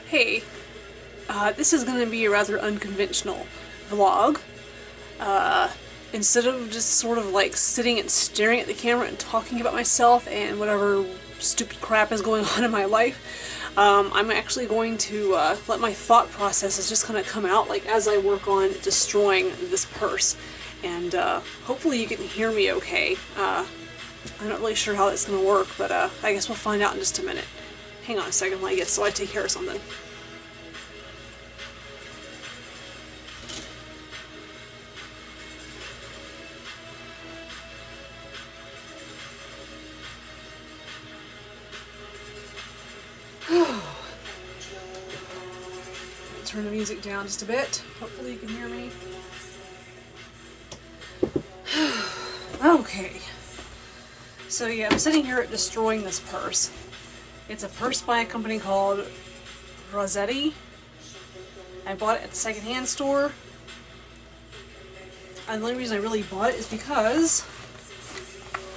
Hey, this is going to be a rather unconventional vlog. Instead of just sort of like sitting and staring at the camera and talking about myself and whatever stupid crap is going on in my life, I'm actually going to let my thought processes just kind of come out like as I work on destroying this purse. And hopefully you can hear me okay. I'm not really sure how that's going to work, but I guess we'll find out in just a minute. Hang on a second while I take care of something. Turn the music down just a bit. Hopefully you can hear me. Okay. So yeah, I'm sitting here destroying this purse. It's a purse by a company called Rossetti. I bought it at the secondhand store. And the only reason I really bought it is because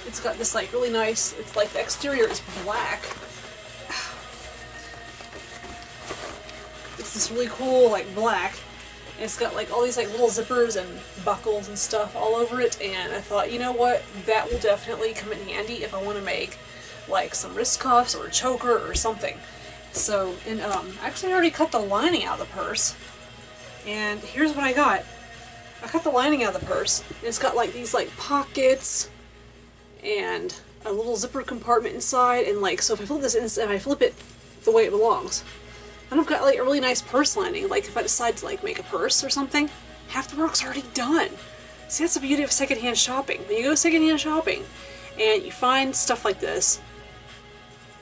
it's got this like really nice, it's like the exterior is black. It's this really cool like black. And it's got like all these like little zippers and buckles and stuff all over it, and I thought, you know what, that will definitely come in handy if I want to make like some wrist cuffs or a choker or something. So, and actually I already cut the lining out of the purse, and here's what I got. I cut the lining out of the purse, and it's got like these like pockets and a little zipper compartment inside, and like, so if I flip this and I flip it the way it belongs, and I've got like a really nice purse lining. Like if I decide to like make a purse or something, half the work's already done. See, that's the beauty of secondhand shopping. When you go secondhand shopping and you find stuff like this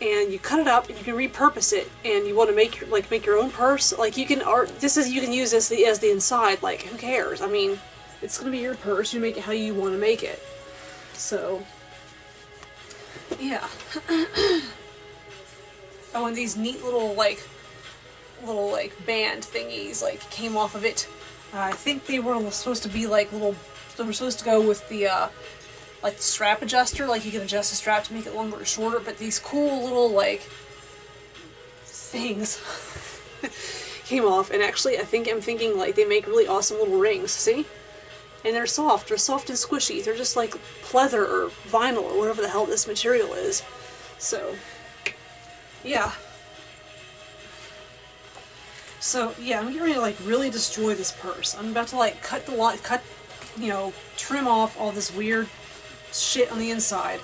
and you cut it up and you can repurpose it, and you want to make your own purse, like you can you can use this as the inside. Like, who cares? I mean, it's gonna be your purse. You make it how you want to make it. So yeah. Oh, and these neat little band thingies like came off of it. I think they were supposed to be like they were supposed to go with the like the strap adjuster, like you can adjust the strap to make it longer or shorter, but these cool little like things came off, and actually I'm thinking like they make really awesome little rings, see? And they're soft and squishy. They're just like pleather or vinyl or whatever the hell this material is. So yeah. So yeah, I'm getting ready to like really destroy this purse. I'm about to like trim off all this weird shit on the inside,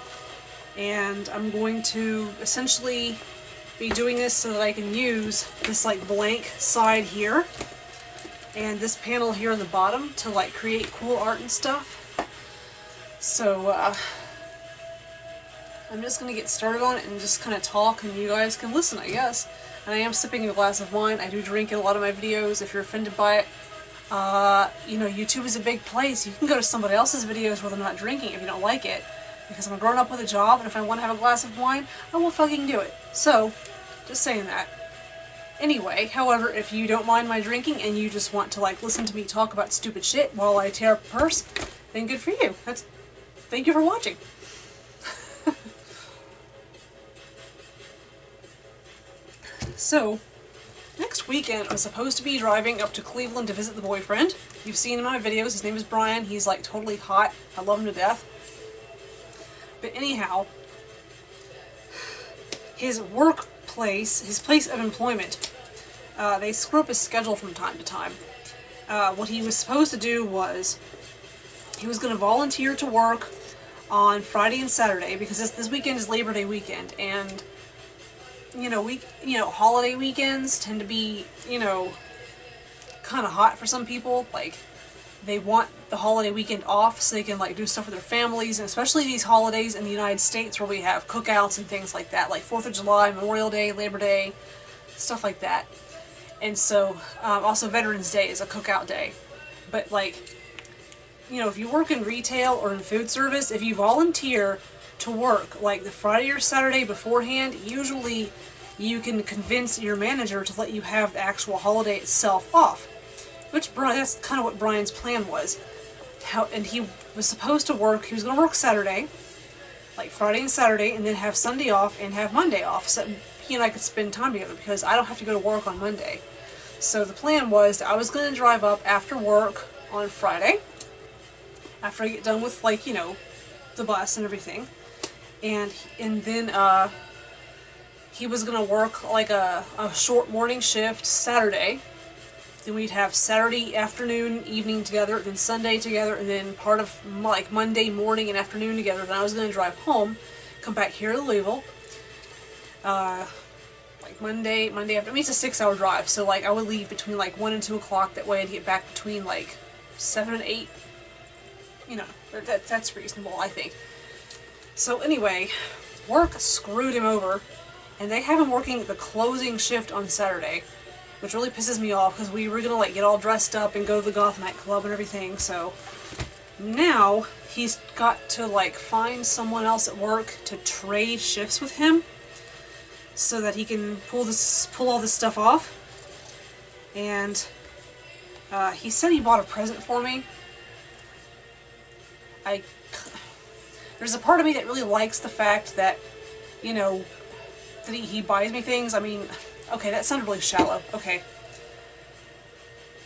and I'm going to essentially be doing this so that I can use this like blank side here and this panel here on the bottom to like create cool art and stuff. So I'm just gonna get started on it and just kind of talk, and you guys can listen, I guess. And I am sipping a glass of wine. I do drink in a lot of my videos. If you're offended by it, you know, YouTube is a big place. You can go to somebody else's videos where they're not drinking if you don't like it. Because I'm grown up with a job, and if I want to have a glass of wine, I will fucking do it. So, just saying that. Anyway, however, if you don't mind my drinking and you just want to like listen to me talk about stupid shit while I tear up a purse, then good for you. Thank you for watching. So, next weekend I'm supposed to be driving up to Cleveland to visit the boyfriend. You've seen him in my videos. His name is Brian. He's like totally hot. I love him to death. But anyhow, his workplace, his place of employment, they screw up his schedule from time to time. What he was supposed to do was he was going to volunteer to work on Friday and Saturday, because this weekend is Labor Day weekend, and holiday weekends tend to be, kind of hot for some people. Like, they want the holiday weekend off so they can, like, do stuff with their families, and especially these holidays in the United States where we have cookouts and things like that, like 4th of July, Memorial Day, Labor Day, stuff like that. And so, also Veterans Day is a cookout day. But, like, if you work in retail or in food service, if you volunteer to work like the Friday or Saturday beforehand, usually you can convince your manager to let you have the actual holiday itself off. Which, that's kind of what Brian's plan was. And he was supposed to work, he was going to work Saturday, like Friday and Saturday, and then have Sunday off and have Monday off. So he and I could spend time together because I don't have to go to work on Monday. So the plan was that I was going to drive up after work on Friday, after I get done with, like, you know, the bus and everything, and then he was going to work like a short morning shift Saturday. Then we'd have Saturday afternoon, evening together, then Sunday together, and then part of like Monday morning and afternoon together. Then I was going to drive home, come back here to Louisville. Like Monday after, I mean, it's a 6-hour drive, so like I would leave between like 1 and 2 o'clock. That way I'd get back between like 7 and 8. You know, that's reasonable, I think. So anyway, work screwed him over, and they have him working the closing shift on Saturday, which really pisses me off because we were gonna like get all dressed up and go to the goth nightclub and everything. So now he's got to like find someone else at work to trade shifts with him so that he can pull all this stuff off. And he said he bought a present for me. There's a part of me that really likes the fact that, you know, that he buys me things. I mean, okay, that sounded really shallow. Okay.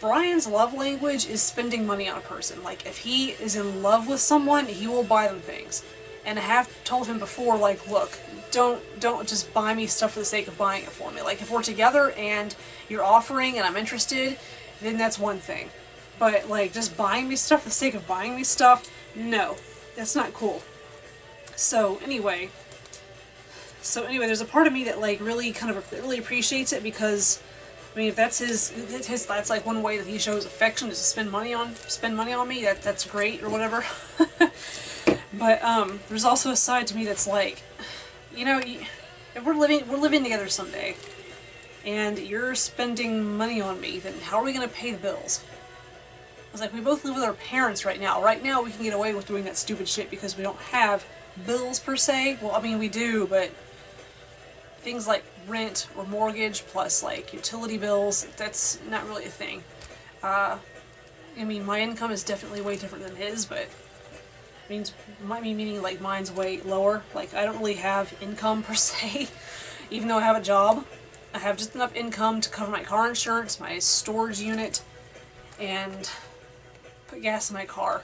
Brian's love language is spending money on a person. Like, if he is in love with someone, he will buy them things. And I have told him before, like, look, don't just buy me stuff for the sake of buying it for me. Like, if we're together and you're offering and I'm interested, then that's one thing. But, like, just buying me stuff for the sake of buying me stuff, no. That's not cool. So, anyway, there's a part of me that, like, really appreciates it because, I mean, if that's that's like one way that he shows affection, is to spend money on me. That's great or whatever. But there's also a side to me that's like, you know, if we're living together someday, and you're spending money on me, then how are we gonna pay the bills? I was like, we both live with our parents right now. Right now, we can get away with doing that stupid shit because we don't have bills per se. Well, I mean, we do, but things like rent or mortgage plus like utility bills, that's not really a thing. I mean, my income is definitely way different than his, but meaning like mine's way lower. Like, I don't really have income per se, even though I have a job. I have just enough income to cover my car insurance, my storage unit, and put gas in my car.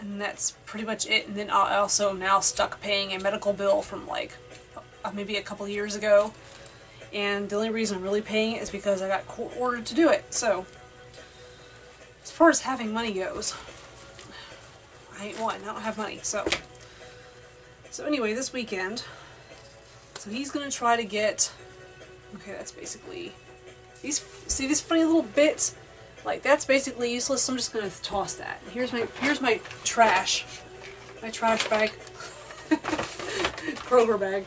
And that's pretty much it. And then I also am now stuck paying a medical bill from like maybe a couple years ago. And the only reason I'm really paying it is because I got court ordered to do it. So, as far as having money goes, I ain't one. I don't have money. So anyway, this weekend, so he's going to try to get, okay, that's basically, see these funny little bits? Like, that's basically useless, so I'm just going to toss that. Here's my trash. My trash bag. Kroger bag.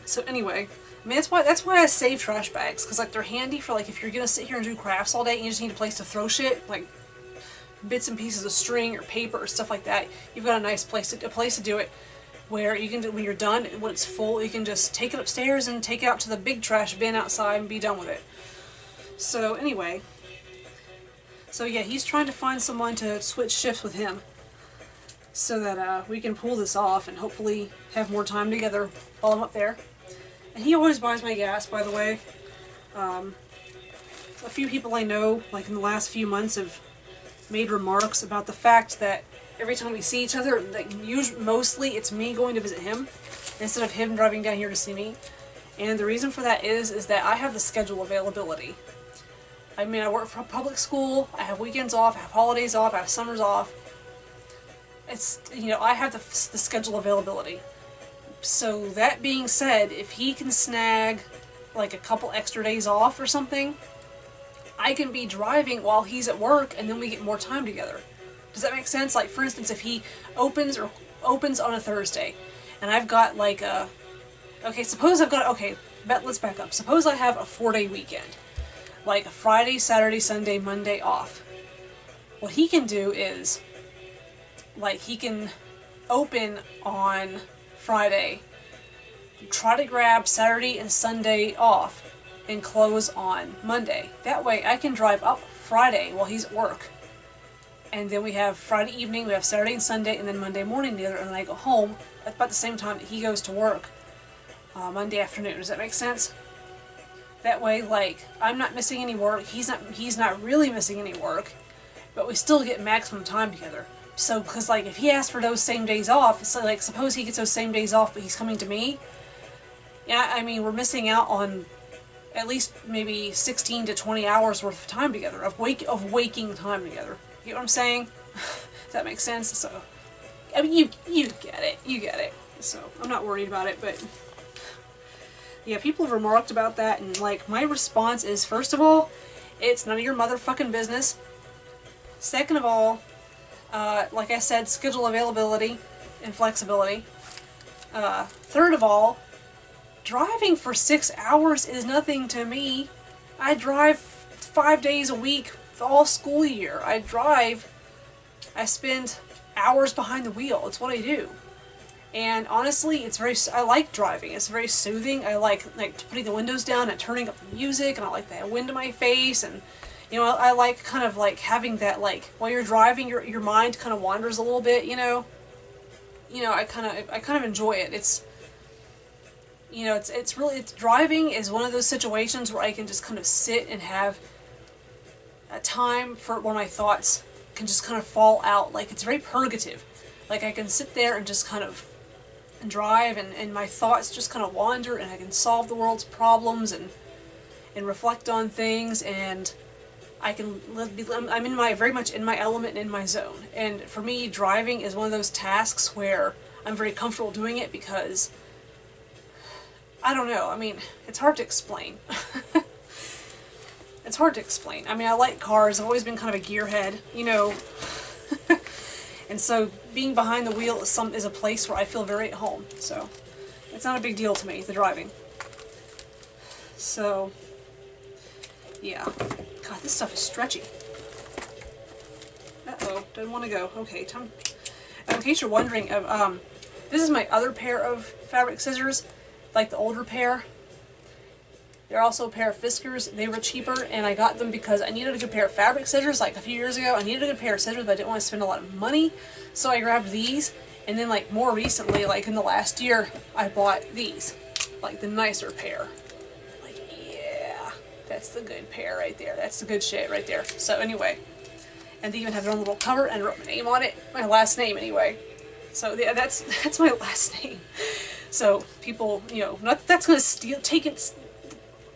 So anyway, I mean, that's why I save trash bags, because like they're handy for like if you're gonna sit here and do crafts all day and you just need a place to throw shit, like bits and pieces of string or paper or stuff like that. You've got a nice place to do it, where you can do, when you're done, when it's full, you can just take it upstairs and take it out to the big trash bin outside and be done with it. So anyway, so yeah, he's trying to find someone to switch shifts with him, so that we can pull this off and hopefully have more time together while I'm up there. And he always buys my gas, by the way. A few people I know, like in the last few months, have made remarks about the fact that every time we see each other, like, mostly it's me going to visit him instead of him driving down here to see me. And the reason for that is that I have the schedule availability. I mean, I work for a public school, I have weekends off, I have holidays off, I have summers off. It's, you know, I have the schedule availability. So that being said, if he can snag like a couple extra days off or something, I can be driving while he's at work and then we get more time together. Does that make sense? Like, for instance, if he opens on a Thursday and I've got like a, okay, suppose I've got, okay, let's back up. Suppose I have a 4-day weekend. Like a Friday, Saturday, Sunday, Monday off. What he can do is, like, he can open on Friday, try to grab Saturday and Sunday off, and close on Monday. That way I can drive up Friday while he's at work. And then we have Friday evening, we have Saturday and Sunday, and then Monday morning together, and then I go home at about the same time that he goes to work. Monday afternoon. Does that make sense? That way, like, I'm not missing any work, he's not really missing any work, but we still get maximum time together. So, because, like, if he asks for those same days off, so, like, suppose he gets those same days off, but he's coming to me, yeah, I mean, we're missing out on at least maybe 16 to 20 hours worth of time together, of waking time together. You know what I'm saying? Does that make sense? So, I mean, you get it. You get it. So, I'm not worried about it, but yeah, people have remarked about that, and, like, my response is, first of all, it's none of your motherfucking business. Second of all, like I said, schedule availability and flexibility. Third of all, driving for 6 hours is nothing to me. I drive 5 days a week all school year. I spend hours behind the wheel. It's what I do. And honestly, I like driving. It's very soothing. I like putting the windows down and turning up the music, and I like that wind in my face, and you know, I like kind of like having that, like, while you're driving, your mind kind of wanders a little bit, you know. I kind of enjoy it. It's, you know, it's driving is one of those situations where I can just kind of sit and have a time for where my thoughts can just kind of fall out. Like, it's very purgative. Like, I can sit there and just kind of drive, and my thoughts just kind of wander, and I can solve the world's problems and reflect on things, and I can I'm very much in my element and in my zone. And for me, driving is one of those tasks where I'm very comfortable doing it because, I don't know, I mean, it's hard to explain. It's hard to explain. I mean, I like cars. I've always been kind of a gearhead, you know. And so being behind the wheel is a place where I feel very at home. So it's not a big deal to me, the driving. So, yeah. God, this stuff is stretchy. Uh-oh, doesn't want to go. Okay, time. In case you're wondering, this is my other pair of fabric scissors, like the older pair. They're also a pair of Fiskars. They were cheaper, and I got them because I needed a good pair of fabric scissors. Like a few years ago, I needed a good pair of scissors, but I didn't want to spend a lot of money, so I grabbed these. And then, like, more recently, like in the last year, I bought these, like the nicer pair. Like, yeah, that's the good pair right there. That's the good shit right there. So anyway, and they even have their own little cover, and I wrote my name on it, my last name anyway. So yeah, that's my last name. So people, you know, not that that's going to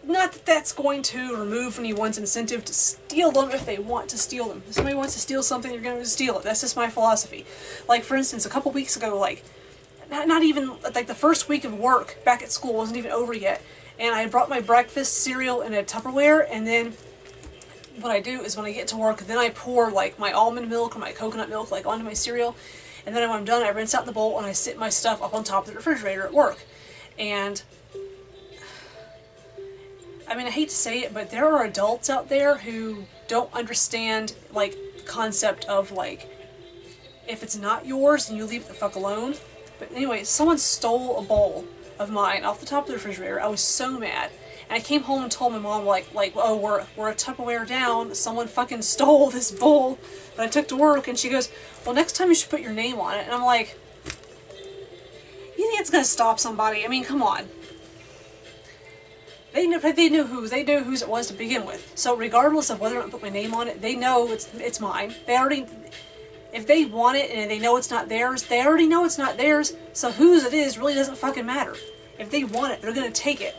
not that that's going to remove anyone's incentive to steal them if they want to steal them. If somebody wants to steal something, you're going to steal it. That's just my philosophy. Like, for instance, a couple weeks ago, like, not even, like, the first week of work back at school wasn't even over yet, and I brought my breakfast cereal in a Tupperware, and then what I do is when I get to work, then I pour, like, my almond milk or my coconut milk, like, onto my cereal, and then when I'm done, I rinse out the bowl, and I sit my stuff up on top of the refrigerator at work. And I mean, I hate to say it, but there are adults out there who don't understand, like, the concept of, like, if it's not yours, then you leave it the fuck alone. But anyway, someone stole a bowl of mine off the top of the refrigerator. I was so mad. And I came home and told my mom, like, oh, we're a Tupperware down. Someone fucking stole this bowl that I took to work. And she goes, well, next time you should put your name on it. And I'm like, you think it's gonna stop somebody? I mean, come on. They knew whose it was to begin with. So regardless of whether or not I put my name on it, they know it's mine. They already, if they want it and they know it's not theirs, they already know it's not theirs. So whose it is really doesn't fucking matter. If they want it, they're gonna take it.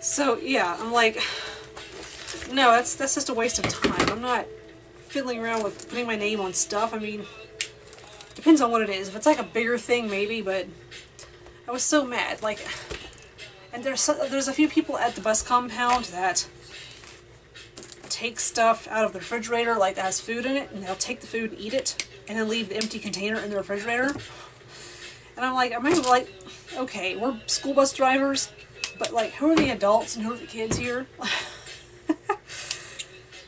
So yeah, I'm like, no, that's just a waste of time. I'm not fiddling around with putting my name on stuff. I mean, depends on what it is. If it's like a bigger thing, maybe, but I was so mad, like, and there's a few people at the bus compound that take stuff out of the refrigerator, like, that has food in it, and they'll take the food and eat it, and then leave the empty container in the refrigerator. And I'm like, okay, we're school bus drivers, but, like, who are the adults and who are the kids here?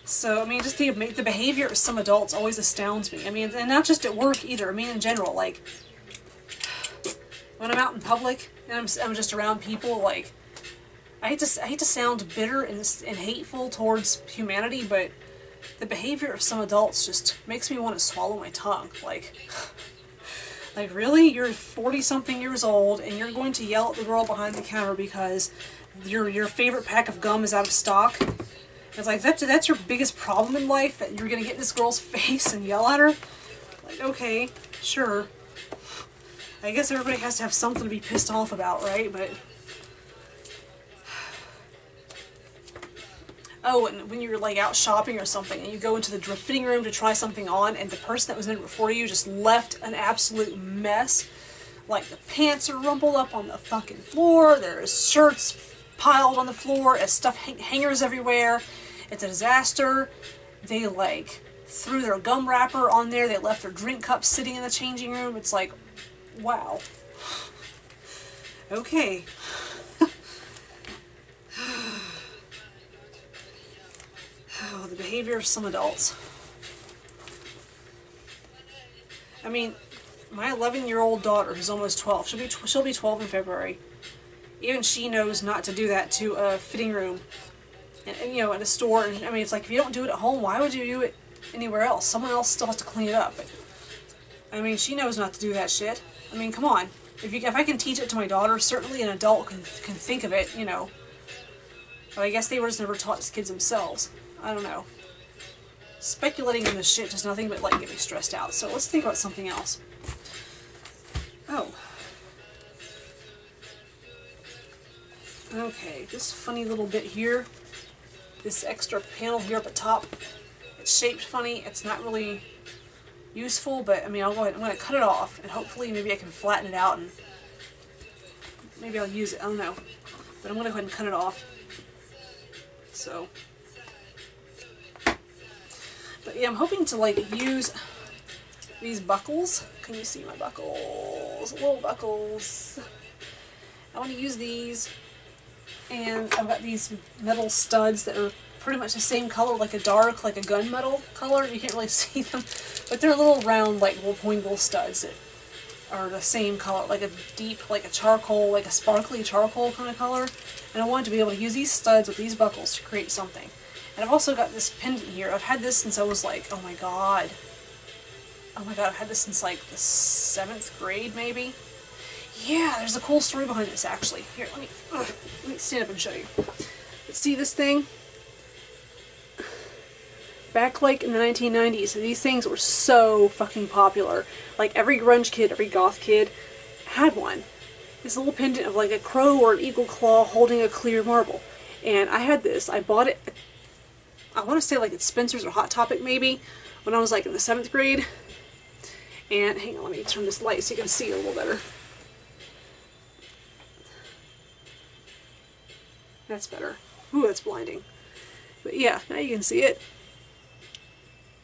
So, I mean, just the behavior of some adults always astounds me. I mean, and not just at work either, I mean, in general, like, when I'm out in public and I'm just around people, like, I hate to sound bitter and hateful towards humanity, but the behavior of some adults just makes me want to swallow my tongue. Like, Like, really? You're 40-something years old, and you're going to yell at the girl behind the counter because your favorite pack of gum is out of stock? It's like, that's your biggest problem in life, that you're going to get in this girl's face and yell at her? Like, okay, sure. I guess everybody has to have something to be pissed off about, right? But... Oh, and when you're like out shopping or something and you go into the fitting room to try something on and the person that was in it before you just left an absolute mess. Like, the pants are rumpled up on the fucking floor, there's shirts piled on the floor, as stuff hangers everywhere. It's a disaster. They like threw their gum wrapper on there, they left their drink cups sitting in the changing room. It's like, wow. Okay. Oh, the behavior of some adults. I mean, my 11-year-old daughter, who's almost 12, she'll be 12 in February. Even she knows not to do that to a fitting room, and you know, in a store. And I mean, it's like, if you don't do it at home, why would you do it anywhere else? Someone else still has to clean it up. But, I mean, she knows not to do that shit. I mean, come on. If I can teach it to my daughter, certainly an adult can think of it, you know. But I guess they were just never taught as kids themselves. I don't know. Speculating on this shit does nothing but like get me stressed out. So let's think about something else. Oh. Okay, this funny little bit here. This extra panel here at the top. It's shaped funny. It's not really useful, but I mean, I'll go ahead. I'm going to cut it off, and hopefully maybe I can flatten it out, and maybe I'll use it. I don't know. But I'm going to go ahead and cut it off. So... But yeah, I'm hoping to like use these buckles. Can you see my buckles? Little buckles. I want to use these, and I've got these metal studs that are pretty much the same color, like a dark, like a gunmetal color. You can't really see them, but they're little round, like little pointy studs that are the same color, like a deep, like a charcoal, like a sparkly charcoal kind of color. And I wanted to be able to use these studs with these buckles to create something. And I've also got this pendant here. I've had this since I was like, oh my god. Oh my god, I've had this since like the 7th grade, maybe? Yeah, there's a cool story behind this, actually. Here, let me stand up and show you. See this thing? Back like in the 1990s, these things were so fucking popular. Like every grunge kid, every goth kid had one. This little pendant of like a crow or an eagle claw holding a clear marble. And I had this. I bought it... I want to say like at Spencer's or Hot Topic maybe, when I was like in the 7th grade. And hang on, let me turn this light so you can see it a little better. That's better. Ooh, that's blinding. But yeah, now you can see it.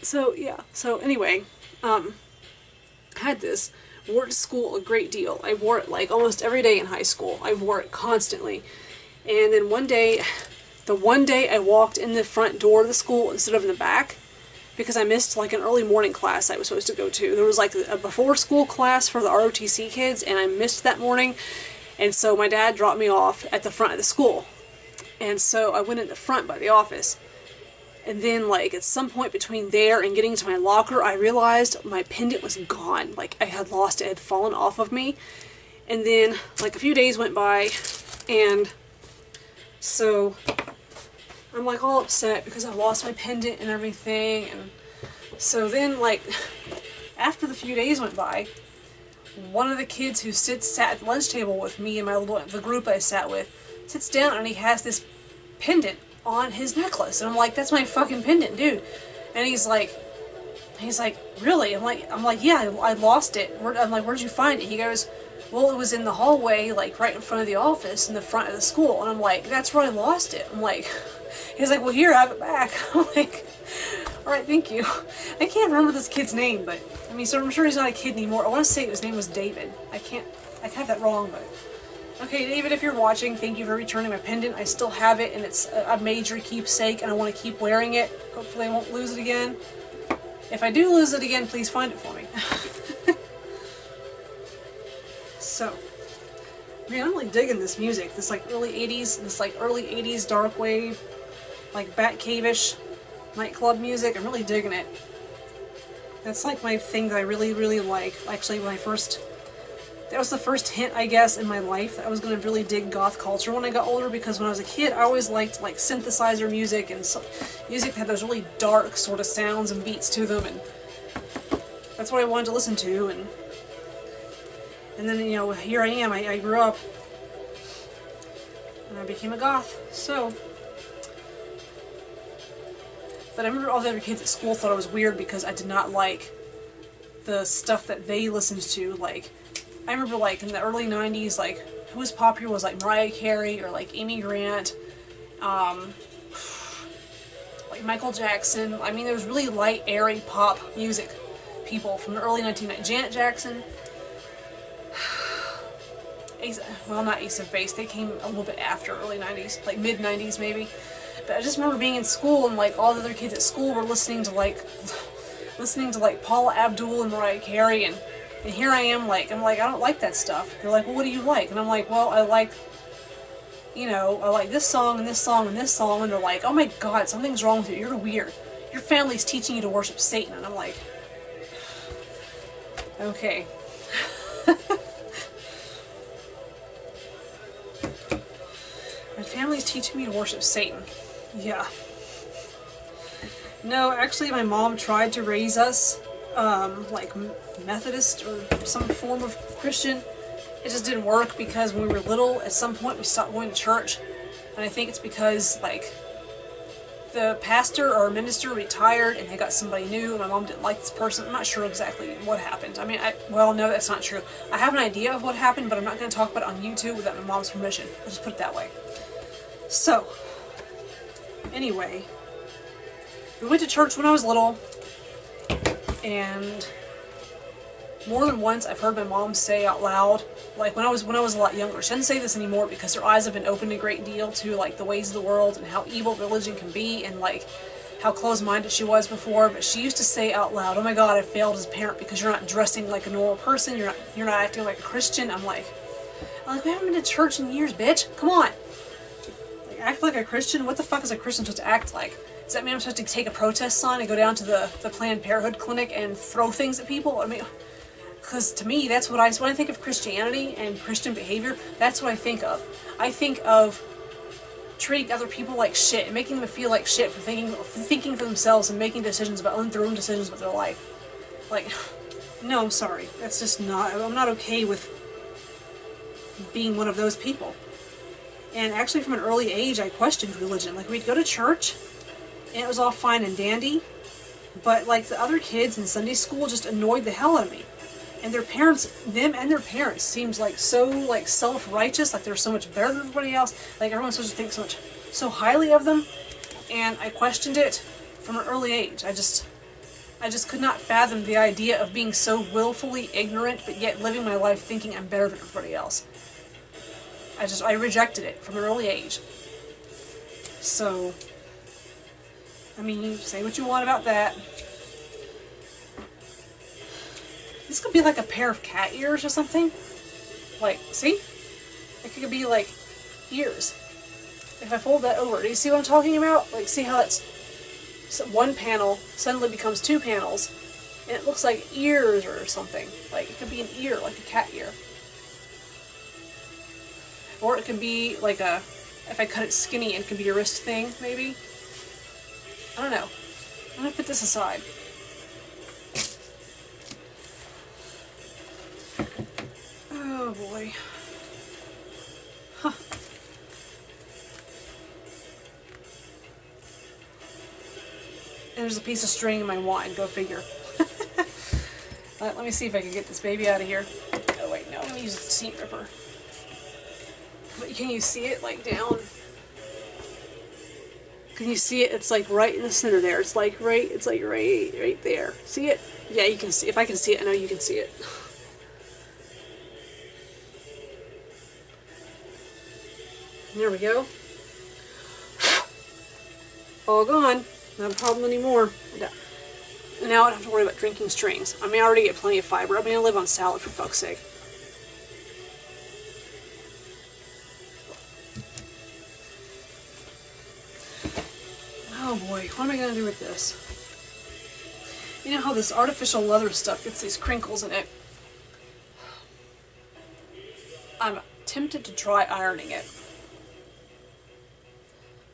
So yeah, so anyway, had this, wore it to school a great deal. I wore it like almost every day in high school. I wore it constantly. And then one day... The one day I walked in the front door of the school instead of in the back, because I missed like an early morning class I was supposed to go to. There was like a before school class for the ROTC kids, and I missed that morning, and so my dad dropped me off at the front of the school. And so I went in the front by the office, and then like at some point between there and getting to my locker, I realized my pendant was gone. Like I had lost it, it had fallen off of me. And then like a few days went by, and so I'm like all upset because I lost my pendant and everything. And so then like after the few days went by, one of the kids who sat at the lunch table with me and the group I sat with sits down, and he has this pendant on his necklace, and I'm like, that's my fucking pendant, dude. And he's like, really? I'm like, yeah, I lost it. I'm like, where'd you find it? He goes, well, it was in the hallway, like right in front of the office in the front of the school. And I'm like, that's where I lost it. I'm like, he's like, well, here, I have it back. I'm like, alright, thank you. I can't remember this kid's name, but I mean, so I'm sure he's not a kid anymore. I want to say his name was David. I have that wrong, but okay, David, if you're watching, thank you for returning my pendant. I still have it, and it's a major keepsake, and I want to keep wearing it. Hopefully I won't lose it again. If I do lose it again, please find it for me. So, man, I'm really digging this music. This like early 80s dark wave, like Batcave-ish nightclub music. I'm really digging it. That's like my thing that I really, really like. Actually, that was the first hint, I guess, in my life that I was going to really dig goth culture when I got older, because when I was a kid, I always liked like synthesizer music and music that had those really dark sort of sounds and beats to them, and that's what I wanted to listen to, and then, you know, here I am, I grew up, and I became a goth, so. But I remember all the other kids at school thought I was weird because I did not like the stuff that they listened to. Like, I remember, like, in the early 90s, like, who was popular was, like, Mariah Carey or, like, Amy Grant, like, Michael Jackson. I mean, there was really light, airy pop music people from the early 1990s. Janet Jackson. Well, not Ace of Base. They came a little bit after early 90s, like, mid-90s, maybe. But I just remember being in school and, like, all the other kids at school were listening to, like, Paula Abdul and Mariah Carey, and here I am, like, I'm like, I don't like that stuff. They're like, well, what do you like? And I'm like, well, I like, you know, I like this song and this song and this song, and they're like, oh my god, something's wrong with you, you're weird. Your family's teaching you to worship Satan, and I'm like, okay. My family's teaching me to worship Satan. Yeah. No, actually my mom tried to raise us, like Methodist or some form of Christian. It just didn't work because when we were little, at some point we stopped going to church. And I think it's because, like, the pastor or minister retired and they got somebody new, and my mom didn't like this person. I'm not sure exactly what happened. I mean, well, no, that's not true. I have an idea of what happened, but I'm not going to talk about it on YouTube without my mom's permission. I'll just put it that way. So, anyway, we went to church when I was little, and more than once I've heard my mom say out loud, like when I was a lot younger. She doesn't say this anymore because her eyes have been opened a great deal to, like, the ways of the world and how evil religion can be, and, like, how closed-minded she was before. But she used to say out loud, "Oh my God, I failed as a parent because you're not dressing like a normal person. You're not acting like a Christian." I'm like, we haven't been to church in years, bitch. Come on. Act like a Christian? What the fuck is a Christian supposed to act like? Does that mean I'm supposed to take a protest sign and go down to the Planned Parenthood clinic and throw things at people? I mean, because to me, that's what when I think of Christianity and Christian behavior, that's what I think of. I think of treating other people like shit and making them feel like shit for thinking for themselves and making decisions about their own decisions about their life. Like, no, I'm sorry. That's just not, I'm not okay with being one of those people. And actually from an early age, I questioned religion. Like, we'd go to church, and it was all fine and dandy, but, like, the other kids in Sunday school just annoyed the hell out of me. And their parents, them and their parents, seemed like so, like, self-righteous, like they're so much better than everybody else, like everyone's supposed to think so highly of them, and I questioned it from an early age. I just could not fathom the idea of being so willfully ignorant, but yet living my life thinking I'm better than everybody else. I rejected it from an early age. So, I mean, you say what you want about that. This could be like a pair of cat ears or something. Like, see? It could be like ears. If I fold that over, do you see what I'm talking about? Like, see how it's one panel suddenly becomes two panels, and it looks like ears or something. Like, it could be an ear, like a cat ear. Or it could be like if I cut it skinny, it could be a wrist thing, maybe. I don't know. I'm gonna put this aside. Oh boy. Huh. And there's a piece of string in my wine, go figure. Let me see if I can get this baby out of here. Oh wait, no, I'm gonna use the seam ripper. But can you see it, like, down? Can you see it? It's like right in the center there. It's like right there. See it? Yeah, you can see. If I can see it, I know you can see it. There we go. All gone. Not a problem anymore. Now I don't have to worry about drinking strings. I mean, I already get plenty of fiber. I mean, I live on salad, for fuck's sake. Oh boy, what am I going to do with this? You know how this artificial leather stuff gets these crinkles in it? I'm tempted to try ironing it.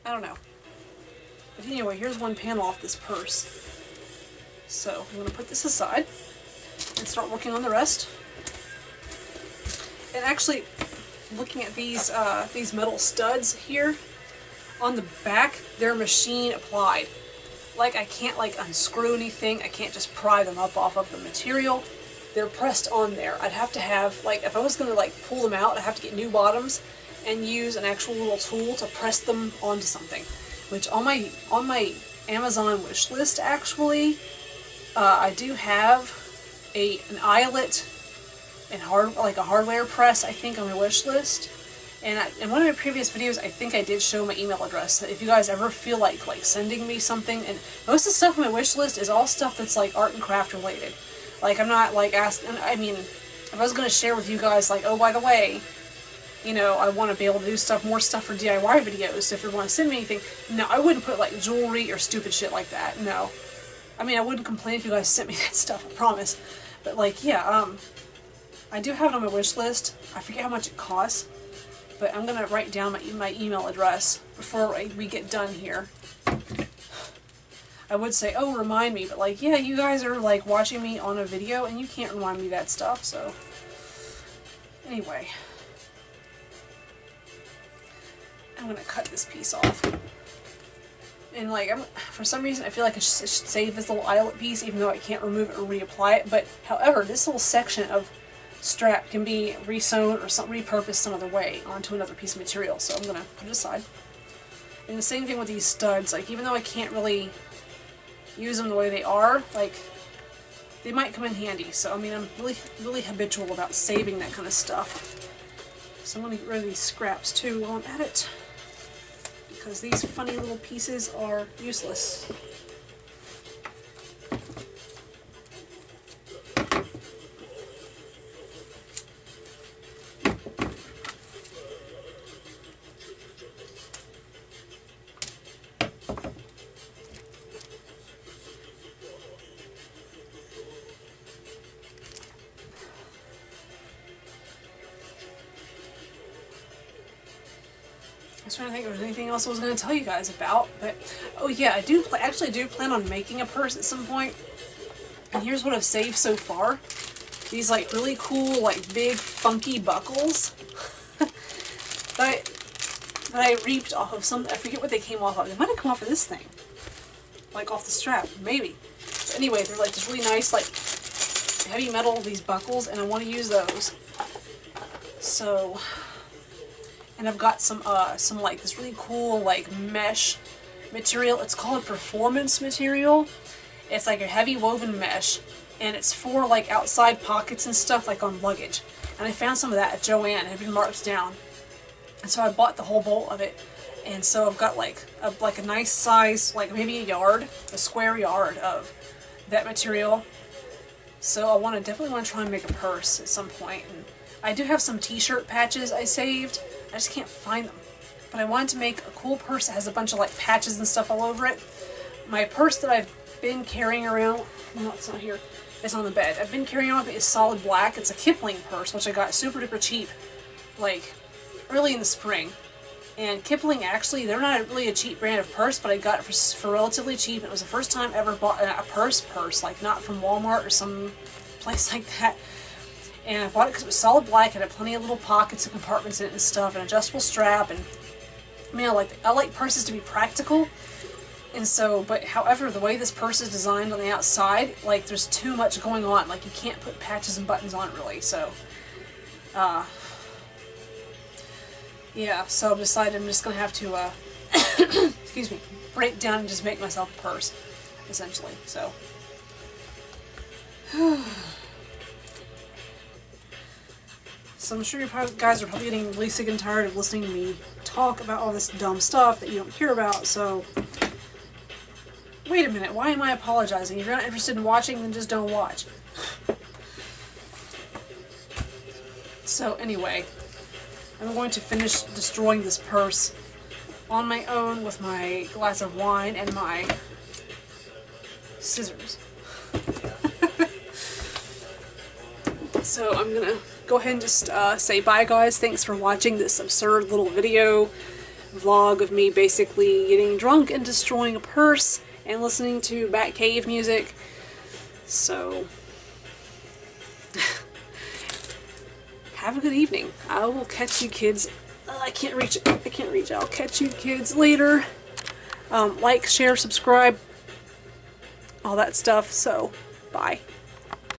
I don't know. But anyway, here's one panel off this purse. So I'm going to put this aside and start working on the rest. And actually, looking at these metal studs here, on the back, they're machine applied. Like, I can't like unscrew anything, I can't just pry them up off of the material. They're pressed on there. I'd have to have, like, if I was going to like pull them out, I'd have to get new bottoms and use an actual little tool to press them onto something. Which on my Amazon wish list, actually, I do have an eyelet and a hardware press, I think, on my wish list. And in one of my previous videos, I think I did show my email address. So if you guys ever feel like sending me something, and most of the stuff on my wish list is all stuff that's like art and craft related. Like, I'm not like asking. I mean, if I was going to share with you guys, like, oh, by the way, you know, I want to be able to do more stuff for DIY videos. So if you want to send me anything, no, I wouldn't put like jewelry or stupid shit like that. No, I mean, I wouldn't complain if you guys sent me that stuff. I promise. But like, yeah, I do have it on my wish list. I forget how much it costs, but I'm gonna write down my email address before we get done here. I would say, oh, remind me, but like, yeah, you guys are like watching me on a video and you can't remind me that stuff, so. Anyway. I'm gonna cut this piece off. And like, for some reason I feel like I should save this little eyelet piece even though I can't remove it or reapply it, but however, this little section of strap can be re-sewn or repurposed some other way onto another piece of material, so I'm gonna put it aside. And the same thing with these studs, like, even though I can't really use them the way they are, like, they might come in handy. So I mean, I'm really habitual about saving that kind of stuff. So I'm gonna get rid of these scraps too while I'm at it, because these funny little pieces are useless. I was trying to think if there was anything else I was going to tell you guys about, but oh yeah, I actually do plan on making a purse at some point. And here's what I've saved so far. These like really cool, like big funky buckles that I reaped off of some, I forget what they came off of. They might have come off of this thing. Like off the strap, maybe. But anyway, they're like this really nice, like heavy metal, these buckles, and I want to use those. So, and I've got some like this really cool like mesh material. It's called performance material. It's like a heavy woven mesh, and it's for like outside pockets and stuff, like on luggage. And I found some of that at Joann. It had been marked down, and so I bought the whole bolt of it. And so I've got like a nice size, like maybe a square yard of that material. So I definitely want to try and make a purse at some point. And I do have some t-shirt patches I saved. I just can't find them. But I wanted to make a cool purse that has a bunch of like patches and stuff all over it. My purse that I've been carrying around, no, it's not here, it's on the bed. I've been carrying on, it's solid black. It's a Kipling purse, which I got super duper cheap, like early in the spring. And Kipling, actually, they're not really a cheap brand of purse, but I got it for relatively cheap. It was the first time I ever bought a purse, like not from Walmart or some place like that. And I bought it because it was solid black, it had plenty of little pockets and compartments in it and stuff, an adjustable strap, and I mean, I like purses to be practical. And so, but however, the way this purse is designed on the outside, like there's too much going on. Like you can't put patches and buttons on it really, so yeah, so I've decided I'm just going to have to, excuse me, break down and just make myself a purse, essentially, so. So I'm sure you guys are probably getting really sick and tired of listening to me talk about all this dumb stuff that you don't hear about, so. Wait a minute, why am I apologizing? If you're not interested in watching, then just don't watch. So anyway, I'm going to finish destroying this purse on my own with my glass of wine and my scissors. So I'm gonna go ahead and just say bye, guys. Thanks for watching this absurd little video vlog of me basically getting drunk and destroying a purse and listening to Batcave music. So have a good evening. I will catch you kids. I can't reach. I'll catch you kids later. Like, share, subscribe, all that stuff. So bye.